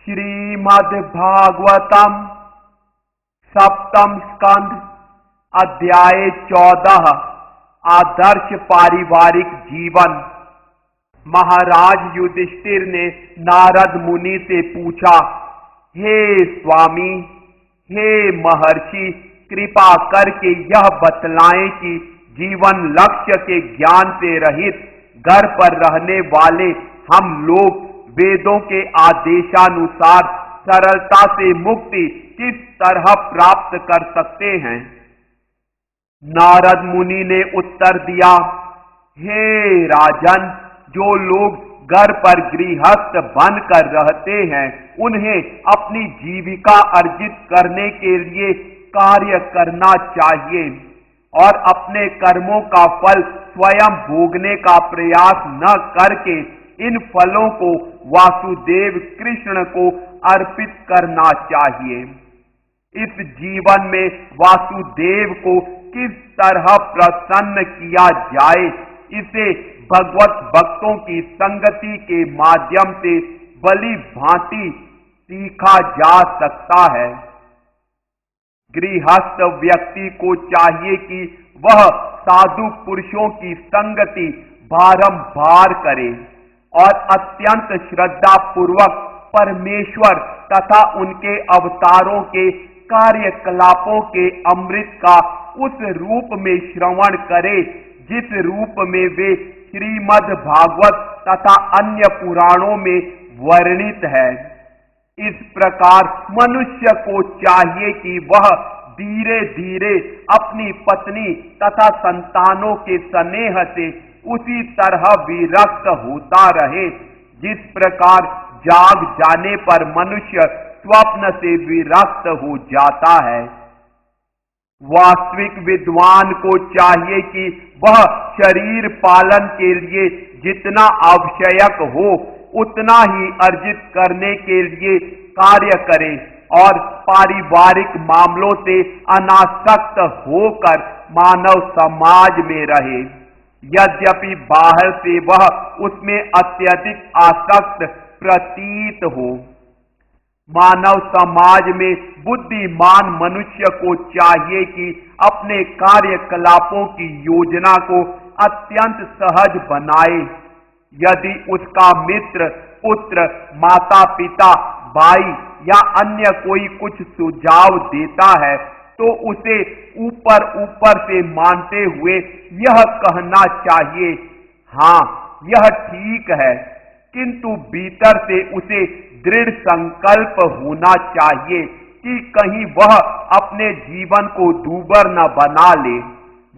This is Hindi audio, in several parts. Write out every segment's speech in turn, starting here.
श्रीमद् भागवतम सप्तम स्कंध अध्याय 14 आदर्श पारिवारिक जीवन। महाराज युधिष्ठिर ने नारद मुनि से पूछा, हे स्वामी, हे महर्षि, कृपा करके यह बतलाएं कि जीवन लक्ष्य के ज्ञान से रहित घर पर रहने वाले हम लोग वेदों के आदेशानुसार सरलता से मुक्ति किस तरह प्राप्त कर सकते हैं। नारद मुनि ने उत्तर दिया, हे राजन, जो लोग घर पर गृहस्थ बनकर रहते हैं उन्हें अपनी जीविका अर्जित करने के लिए कार्य करना चाहिए और अपने कर्मों का फल स्वयं भोगने का प्रयास न करके इन फलों को वासुदेव कृष्ण को अर्पित करना चाहिए। इस जीवन में वासुदेव को किस तरह प्रसन्न किया जाए, इसे भगवत भक्तों की संगति के माध्यम से भली भांति सीखा जा सकता है। गृहस्थ व्यक्ति को चाहिए कि वह साधु पुरुषों की संगति बारंबार करे और अत्यंत श्रद्धा पूर्वक परमेश्वर तथा उनके अवतारों के कार्यकलापों के अमृत का उस रूप में श्रवण करे जिस रूप में वे श्रीमद् भागवत तथा अन्य पुराणों में वर्णित है। इस प्रकार मनुष्य को चाहिए कि वह धीरे धीरे अपनी पत्नी तथा संतानों के स्नेह से उसी तरह विरक्त होता रहे जिस प्रकार जाग जाने पर मनुष्य स्वप्न से विरक्त हो जाता है। वास्तविक विद्वान को चाहिए कि वह शरीर पालन के लिए जितना आवश्यक हो उतना ही अर्जित करने के लिए कार्य करे और पारिवारिक मामलों से अनासक्त होकर मानव समाज में रहे। यद्यपि बाहर से वह उसमें अत्यधिक आसक्त प्रतीत हो। मानव समाज में बुद्धिमान मनुष्य को चाहिए कि अपने कार्यकलापों की योजना को अत्यंत सहज बनाए। यदि उसका मित्र, पुत्र, माता पिता, भाई या अन्य कोई कुछ सुझाव देता है तो उसे ऊपर ऊपर से मानते हुए यह कहना चाहिए, हाँ यह ठीक है, किंतु भीतर से उसे दृढ़ संकल्प होना चाहिए कि कहीं वह अपने जीवन को दूभर न बना ले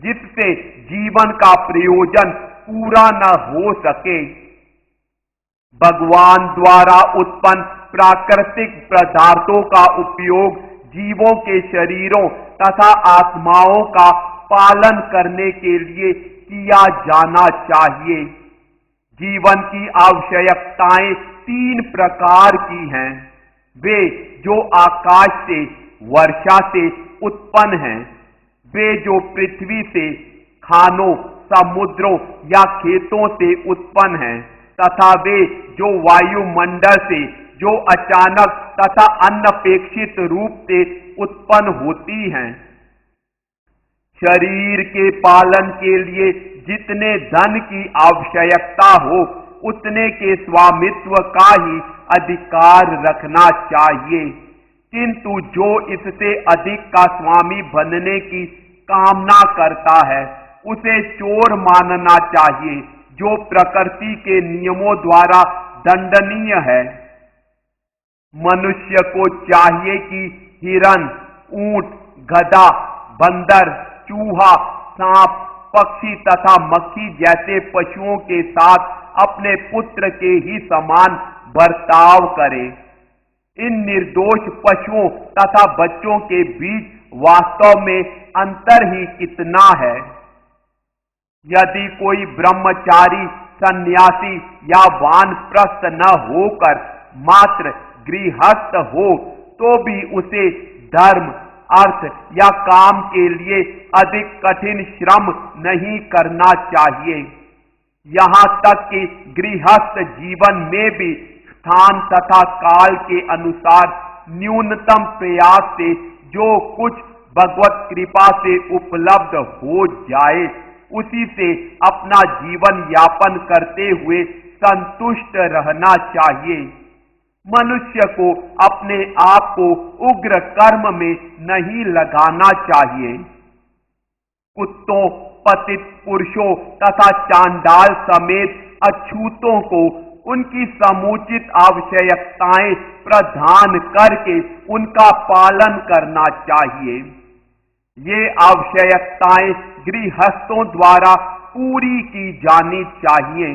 जिससे जीवन का प्रयोजन पूरा न हो सके। भगवान द्वारा उत्पन्न प्राकृतिक पदार्थों का उपयोग जीवों के शरीरों तथा आत्माओं का पालन करने के लिए किया जाना चाहिए। जीवन की आवश्यकताएं 3 प्रकार की हैं। वे जो आकाश से, वर्षा से उत्पन्न हैं, वे जो पृथ्वी से, खानों, समुद्रों या खेतों से उत्पन्न हैं तथा वे जो वायुमंडल से, जो अचानक तथा अनपेक्षित रूप से उत्पन्न होती हैं। शरीर के पालन के लिए जितने धन की आवश्यकता हो उतने के स्वामित्व का ही अधिकार रखना चाहिए, किंतु जो इससे अधिक का स्वामी बनने की कामना करता है उसे चोर मानना चाहिए, जो प्रकृति के नियमों द्वारा दंडनीय है। मनुष्य को चाहिए कि हिरन, ऊंट, गधा, बंदर, चूहा, सांप, पक्षी तथा मक्खी जैसे पशुओं के साथ अपने पुत्र के ही समान बर्ताव करे। इन निर्दोष पशुओं तथा बच्चों के बीच वास्तव में अंतर ही कितना है। यदि कोई ब्रह्मचारी, सन्यासी या वानप्रस्थ न होकर मात्र गृहस्थ हो तो भी उसे धर्म, अर्थ या काम के लिए अधिक कठिन श्रम नहीं करना चाहिए। यहाँ तक कि गृहस्थ जीवन में भी स्थान तथा काल के अनुसार न्यूनतम प्रयास से जो कुछ भगवत कृपा से उपलब्ध हो जाए उसी से अपना जीवन यापन करते हुए संतुष्ट रहना चाहिए। मनुष्य को अपने आप को उग्र कर्म में नहीं लगाना चाहिए। कुत्तों, पतित पुरुषों तथा चांडाल समेत अछूतों को उनकी समुचित आवश्यकताएं प्रदान करके उनका पालन करना चाहिए। ये आवश्यकताएं गृहस्थों द्वारा पूरी की जानी चाहिए।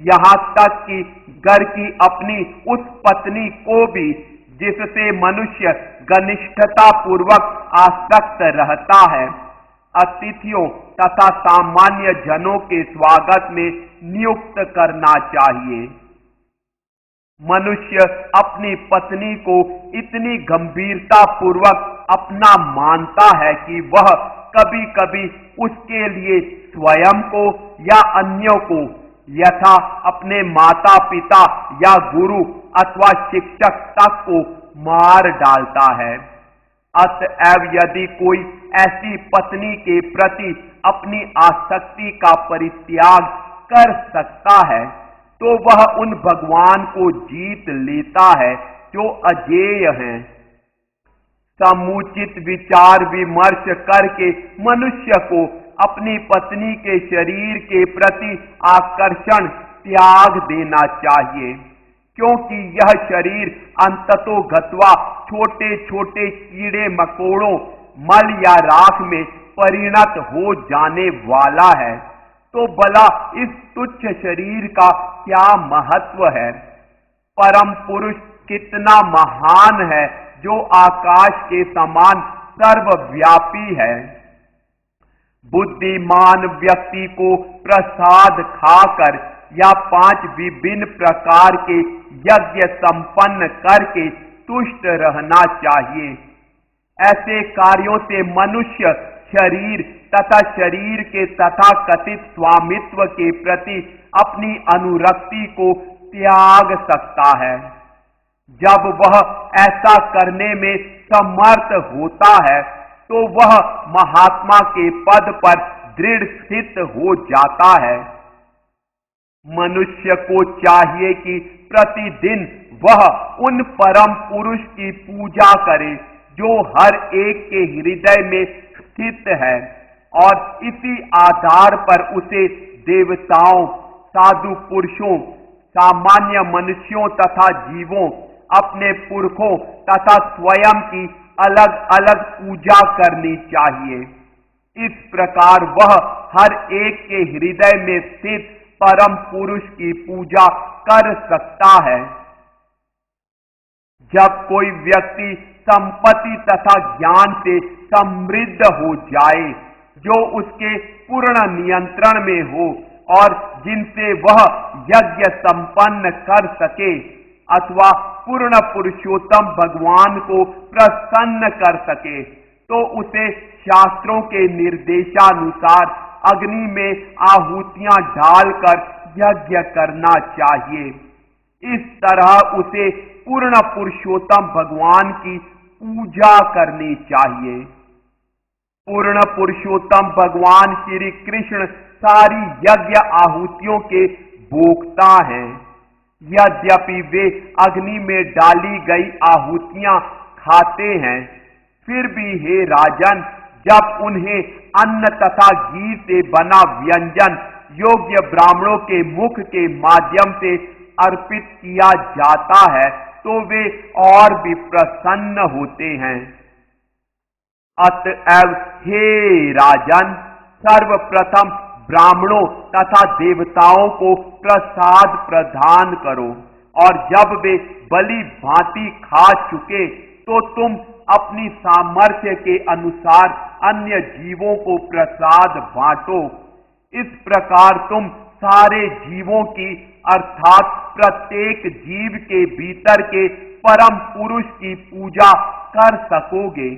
यहाँ तक कि घर की अपनी उस पत्नी को भी जिससे मनुष्य घनिष्ठता पूर्वक आसक्त रहता है, अतिथियों तथा सामान्य जनों के स्वागत में नियुक्त करना चाहिए। मनुष्य अपनी पत्नी को इतनी गंभीरता पूर्वक अपना मानता है कि वह कभी कभी उसके लिए स्वयं को या अन्यों को, यथा अपने माता पिता या गुरु अथवा शिक्षक तक को मार डालता है। अतएव यदि कोई ऐसी पत्नी के प्रति अपनी आसक्ति का परित्याग कर सकता है तो वह उन भगवान को जीत लेता है जो अजेय हैं। समुचित विचार विमर्श करके मनुष्य को अपनी पत्नी के शरीर के प्रति आकर्षण त्याग देना चाहिए, क्योंकि यह शरीर अंततोगत्वा छोटे छोटे कीड़े मकोड़ों, मल या राख में परिणत हो जाने वाला है। तो भला इस तुच्छ शरीर का क्या महत्व है? परम पुरुष कितना महान है जो आकाश के समान सर्वव्यापी है। बुद्धिमान व्यक्ति को प्रसाद खाकर या 5 विभिन्न प्रकार के यज्ञ संपन्न करके तुष्ट रहना चाहिए। ऐसे कार्यों से मनुष्य शरीर तथा शरीर के तथाकथित स्वामित्व के प्रति अपनी अनुरक्ति को त्याग सकता है। जब वह ऐसा करने में समर्थ होता है तो वह महात्मा के पद पर दृढ़ स्थित हो जाता है। मनुष्य को चाहिए कि प्रतिदिन वह उन परम पुरुष की पूजा करे जो हर एक के हृदय में स्थित है, और इसी आधार पर उसे देवताओं, साधु पुरुषों, सामान्य मनुष्यों तथा जीवों, अपने पुरखों तथा स्वयं की अलग अलग पूजा करनी चाहिए। इस प्रकार वह हर एक के हृदय में स्थित परम पुरुष की पूजा कर सकता है। जब कोई व्यक्ति संपत्ति तथा ज्ञान से समृद्ध हो जाए, जो उसके पूर्ण नियंत्रण में हो और जिनसे वह यज्ञ संपन्न कर सके अथवा पूर्ण पुरुषोत्तम भगवान को प्रसन्न कर सके, तो उसे शास्त्रों के निर्देशानुसार अग्नि में आहुतियां डालकर यज्ञ करना चाहिए। इस तरह उसे पूर्ण पुरुषोत्तम भगवान की पूजा करनी चाहिए। पूर्ण पुरुषोत्तम भगवान श्री कृष्ण सारी यज्ञ आहुतियों के भोक्ता हैं। यद्यपि वे अग्नि में डाली गई आहुतियां खाते हैं, फिर भी हे राजन, जब उन्हें अन्न तथा घी से बना व्यंजन योग्य ब्राह्मणों के मुख के माध्यम से अर्पित किया जाता है तो वे और भी प्रसन्न होते हैं। अतएव हे राजन, सर्वप्रथम ब्राह्मणों तथा देवताओं को प्रसाद प्रदान करो, और जब वे बलि भांति खा चुके तो तुम अपनी सामर्थ्य के अनुसार अन्य जीवों को प्रसाद बांटो। इस प्रकार तुम सारे जीवों की अर्थात प्रत्येक जीव के भीतर के परम पुरुष की पूजा कर सकोगे।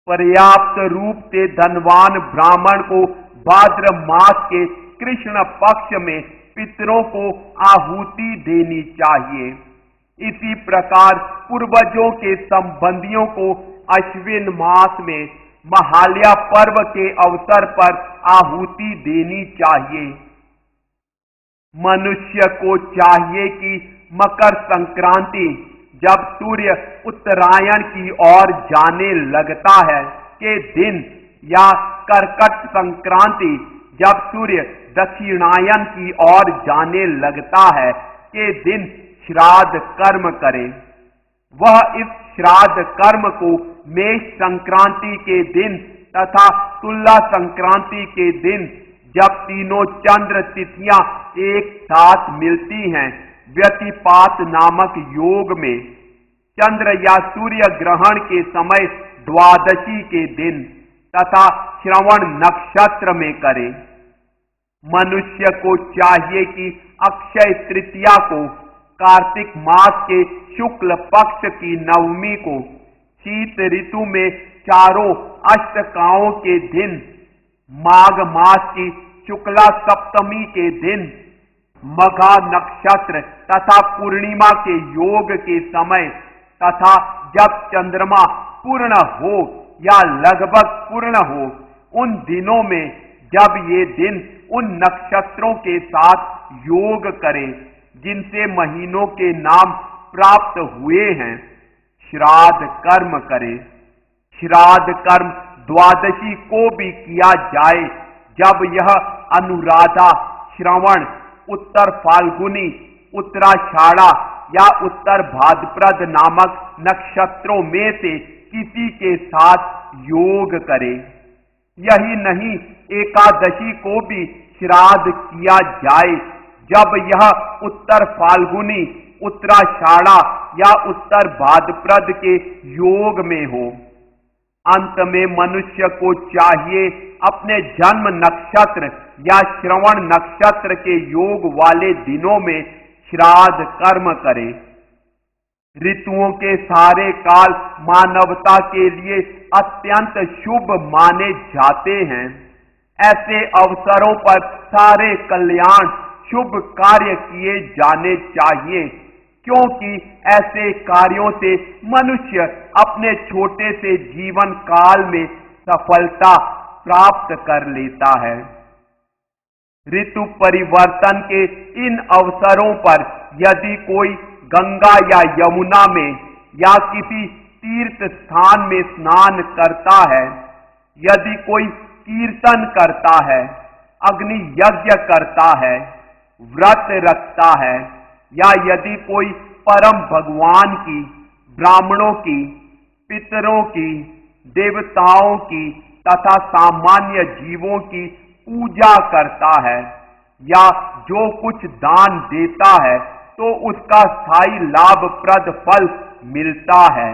पर्याप्त रूप से धनवान ब्राह्मण को भाद्र मास के कृष्ण पक्ष में पितरों को आहुति देनी चाहिए। इसी प्रकार पूर्वजों के संबंधियों को अश्विन मास में महालया पर्व के अवसर पर आहुति देनी चाहिए। मनुष्य को चाहिए कि मकर संक्रांति जब सूर्य उत्तरायण की ओर जाने लगता है के दिन, या कर्कट संक्रांति जब सूर्य दक्षिणायन की ओर जाने लगता है के दिन श्राद्ध कर्म करे। वह इस श्राद्ध कर्म को मेष संक्रांति के दिन तथा तुला संक्रांति के दिन, जब तीनों चंद्र तिथियां एक साथ मिलती हैं, व्यतिपात नामक योग में, चंद्र या सूर्य ग्रहण के समय द्वादशी के दिन तथा श्रवण नक्षत्र में करे। मनुष्य को चाहिए कि अक्षय तृतीया को, कार्तिक मास के शुक्ल पक्ष की नवमी को, शीत ऋतु में चारों अष्टकाओं के दिन, माघ मास की शुक्ला सप्तमी के दिन, मघा नक्षत्र तथा पूर्णिमा के योग के समय तथा जब चंद्रमा पूर्ण हो या लगभग पूर्ण हो, उन दिनों में जब ये दिन उन नक्षत्रों के साथ योग करें जिनसे महीनों के नाम प्राप्त हुए हैं, श्राद्ध कर्म करें। श्राद्ध कर्म द्वादशी को भी किया जाए जब यह अनुराधा, श्रवण, उत्तर फाल्गुनी, उत्तराषाढ़ा या उत्तर भाद्रपद नामक नक्षत्रों में से किसी के साथ योग करे। यही नहीं, एकादशी को भी श्राद्ध किया जाए जब यह उत्तर फाल्गुनी, उत्तराषाढ़ा या उत्तर भाद्रपद के योग में हो। अंत में मनुष्य को चाहिए अपने जन्म नक्षत्र या श्रवण नक्षत्र के योग वाले दिनों में श्राद्ध कर्म करे। ऋतुओं के सारे काल मानवता के लिए अत्यंत शुभ माने जाते हैं। ऐसे अवसरों पर सारे कल्याण शुभ कार्य किए जाने चाहिए, क्योंकि ऐसे कार्यों से मनुष्य अपने छोटे से जीवन काल में सफलता प्राप्त कर लेता है। ऋतु परिवर्तन के इन अवसरों पर यदि कोई गंगा या यमुना में या किसी तीर्थ स्थान में स्नान करता है, यदि कोई कीर्तन करता है, अग्नि यज्ञ करता है, व्रत रखता है, या यदि कोई परम भगवान की, ब्राह्मणों की, पितरों की, देवताओं की तथा सामान्य जीवों की पूजा करता है या जो कुछ दान देता है, तो उसका स्थायी लाभप्रद फल मिलता है।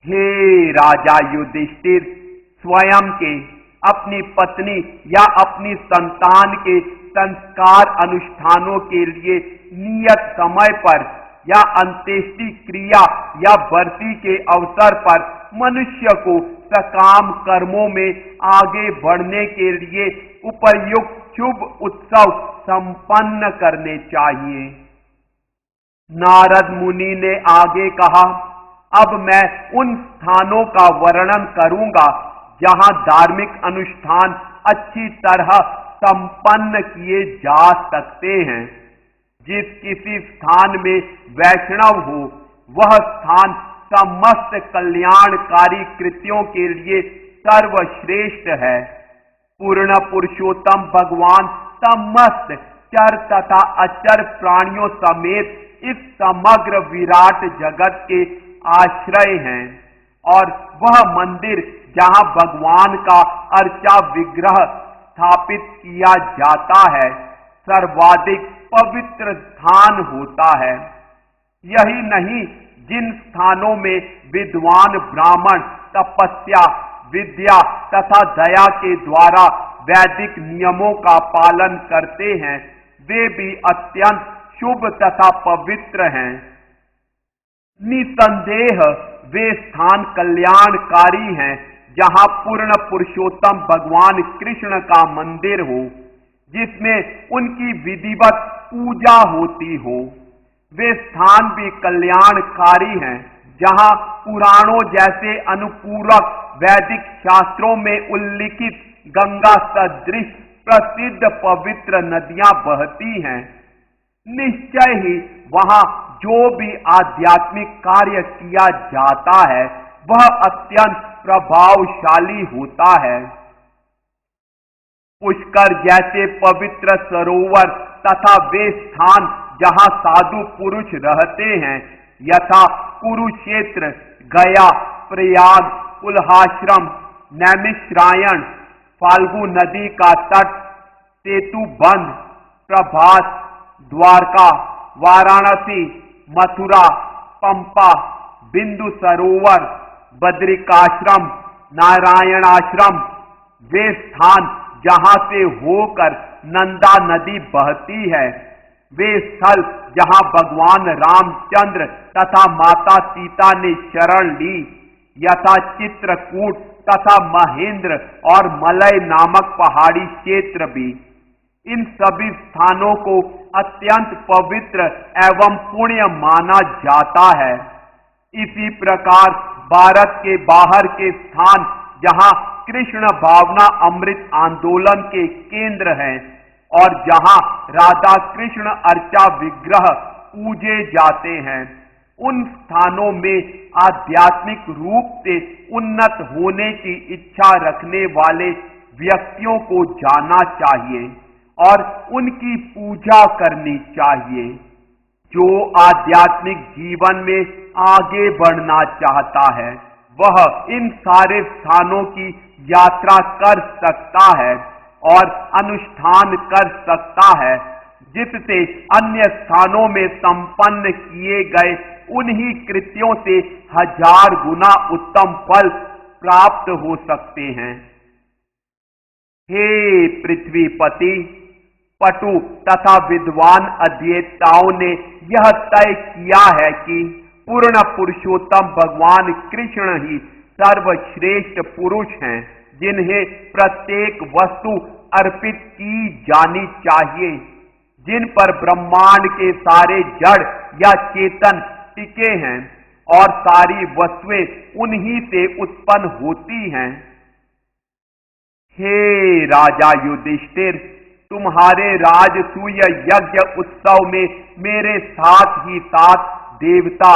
हे राजा युधिष्ठिर, स्वयं के, अपनी पत्नी या अपनी संतान के संस्कार अनुष्ठानों के लिए नियत समय पर या अंत्येष्टि क्रिया या बरसी के अवसर पर मनुष्य को सकाम कर्मों में आगे बढ़ने के लिए उपयुक्त शुभ उत्सव संपन्न करने चाहिए। नारद मुनि ने आगे कहा, अब मैं उन स्थानों का वर्णन करूंगा जहां धार्मिक अनुष्ठान अच्छी तरह संपन्न किए जा सकते हैं। जिस किसी स्थान में वैष्णव हो, वह स्थान समस्त कल्याणकारी कृत्यों के लिए सर्वश्रेष्ठ है। पूर्ण पुरुषोत्तम भगवान समस्त चर तथा अचर प्राणियों समेत इस समग्र विराट जगत के आश्रय हैं। और वह मंदिर जहां भगवान का अर्चा विग्रह स्थापित किया जाता है सर्वाधिक पवित्र स्थान होता है। यही नहीं, जिन स्थानों में विद्वान ब्राह्मण तपस्या, विद्या तथा दया के द्वारा वैदिक नियमों का पालन करते हैं, वे भी अत्यंत शुभ तथा पवित्र हैं। निसंदेह वे स्थान कल्याणकारी हैं जहां पूर्ण पुरुषोत्तम भगवान कृष्ण का मंदिर हो, जिसमें उनकी विधिवत पूजा होती हो। वे स्थान भी कल्याणकारी हैं जहां पुराणों जैसे अनुपूरक वैदिक शास्त्रों में उल्लिखित गंगा सदृश प्रसिद्ध पवित्र नदियां बहती हैं। निश्चय ही वहां जो भी आध्यात्मिक कार्य किया जाता है वह अत्यंत प्रभावशाली होता है। पुष्कर जैसे पवित्र सरोवर तथा वे स्थान जहां साधु पुरुष रहते हैं, यथा कुरुक्षेत्र, गया, प्रयाग, पुलहाश्रम, नैमिषारण्य, फाल्गु नदी का तट, सेतुबंध, प्रभास, द्वारका, वाराणसी, मथुरा, पंपा, बिंदु सरोवर, बद्रिकाश्रम, नारायणाश्रम, वे स्थान जहां से होकर नंदा नदी बहती है, वे स्थल जहां भगवान रामचंद्र तथा माता सीता ने शरण ली, यथा चित्रकूट तथा महेंद्र और मलय नामक पहाड़ी क्षेत्र भी, इन सभी स्थानों को अत्यंत पवित्र एवं पुण्य माना जाता है। इसी प्रकार भारत के बाहर के स्थान जहां कृष्ण भावना अमृत आंदोलन के केंद्र हैं और जहां राधा कृष्ण अर्चा विग्रह पूजे जाते हैं, उन स्थानों में आध्यात्मिक रूप से उन्नत होने की इच्छा रखने वाले व्यक्तियों को जाना चाहिए और उनकी पूजा करनी चाहिए। जो आध्यात्मिक जीवन में आगे बढ़ना चाहता है वह इन सारे स्थानों की यात्रा कर सकता है और अनुष्ठान कर सकता है, जिससे अन्य स्थानों में संपन्न किए गए उन्हीं कृत्यों से 1000 गुना उत्तम फल प्राप्त हो सकते हैं। हे पृथ्वीपति, पटु तथा विद्वान अध्येताओं ने यह तय किया है कि पूर्ण पुरुषोत्तम भगवान कृष्ण ही सर्वश्रेष्ठ पुरुष हैं, जिन्हें प्रत्येक वस्तु अर्पित की जानी चाहिए, जिन पर ब्रह्मांड के सारे जड़ या चेतन टिके हैं और सारी वस्तुएं उन्हीं से उत्पन्न होती हैं। हे राजा युधिष्ठिर, तुम्हारे राजसूय यज्ञ उत्सव में मेरे साथ ही साथ देवता,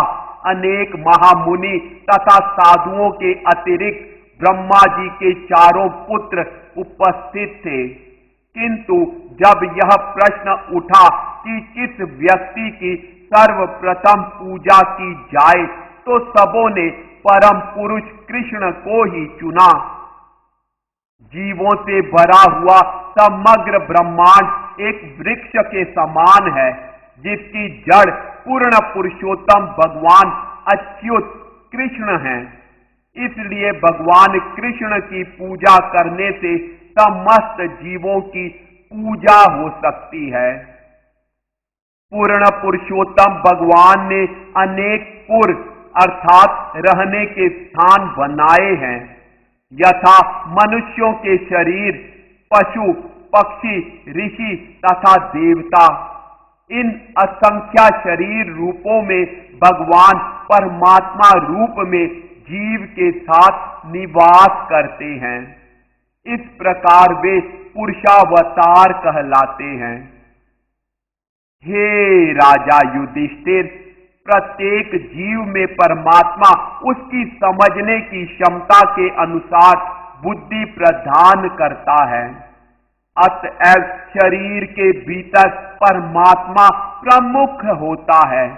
अनेक महामुनि तथा साधुओं के अतिरिक्त ब्रह्मा जी के 4 पुत्र उपस्थित थे, किंतु जब यह प्रश्न उठा कि किस व्यक्ति की सर्वप्रथम पूजा की जाए, तो सबों ने परम पुरुष कृष्ण को ही चुना। जीवों से भरा हुआ समग्र ब्रह्मांड एक वृक्ष के समान है, जिसकी जड़ पूर्ण पुरुषोत्तम भगवान अच्युत कृष्ण हैं। इसलिए भगवान कृष्ण की पूजा करने से समस्त जीवों की पूजा हो सकती है। पूर्ण पुरुषोत्तम भगवान ने अनेक पुर अर्थात रहने के स्थान बनाए हैं, यथा मनुष्यों के शरीर, पशु, पक्षी, ऋषि तथा देवता। इन असंख्य शरीर रूपों में भगवान परमात्मा रूप में जीव के साथ निवास करते हैं। इस प्रकार वे पुरुषावतार कहलाते हैं। हे राजा युधिष्ठिर, प्रत्येक जीव में परमात्मा उसकी समझने की क्षमता के अनुसार बुद्धि प्रदान करता है। अतएव शरीर के भीतर परमात्मा प्रमुख होता है।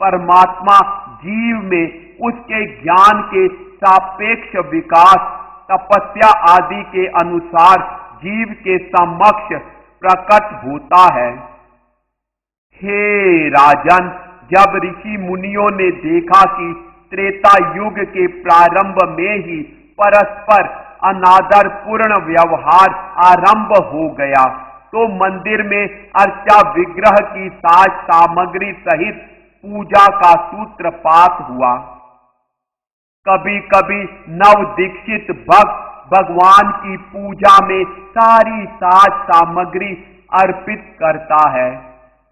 परमात्मा जीव में उसके ज्ञान के सापेक्ष विकास तपस्या आदि के अनुसार जीव के समक्ष प्रकट होता है। हे राजन, जब ऋषि मुनियों ने देखा कि त्रेता युग के प्रारंभ में ही परस्पर अनादर पूर्ण व्यवहार आरंभ हो गया, तो मंदिर में अर्चा विग्रह की साज सामग्री सहित पूजा का सूत्रपात हुआ। कभी कभी नव दीक्षित भक्त भगवान की पूजा में सारी साज सामग्री अर्पित करता है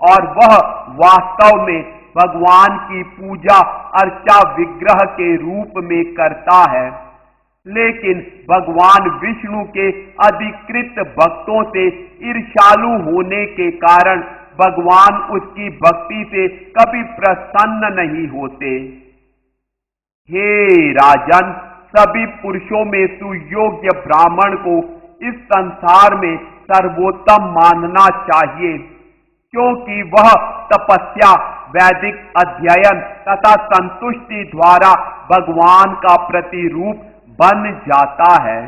और वह वास्तव में भगवान की पूजा अर्चा विग्रह के रूप में करता है, लेकिन भगवान विष्णु के अधिकृत भक्तों से ईर्ष्यालु होने के कारण भगवान उसकी भक्ति से कभी प्रसन्न नहीं होते। हे राजन, सभी पुरुषों में सुयोग्य ब्राह्मण को इस संसार में सर्वोत्तम मानना चाहिए, क्योंकि वह तपस्या, वैदिक अध्ययन तथा संतुष्टि द्वारा भगवान का प्रतिरूप बन जाता है।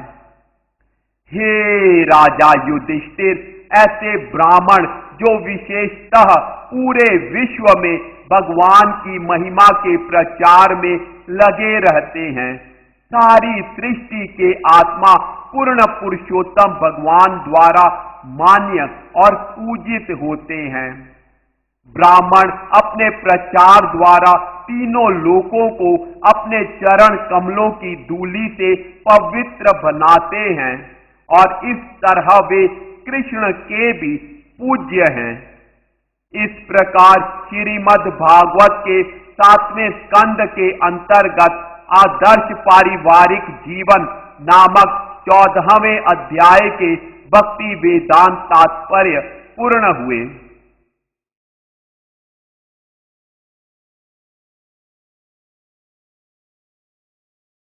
हे राजा युधिष्ठिर, ऐसे ब्राह्मण जो विशेषतः पूरे विश्व में भगवान की महिमा के प्रचार में लगे रहते हैं, सारी सृष्टि के आत्मा पूर्ण पुरुषोत्तम भगवान द्वारा मान्य और पूजित होते हैं। ब्राह्मण अपने प्रचार द्वारा तीनों लोकों को अपने चरण कमलों की धूलि से पवित्र बनाते हैं और इस तरह वे कृष्ण के भी पूज्य हैं। इस प्रकार श्रीमद् भागवत के 7वें स्कंद के अंतर्गत आदर्श पारिवारिक जीवन नामक 14वें अध्याय के भक्ति वेदांत तात्पर्य पूर्ण हुए।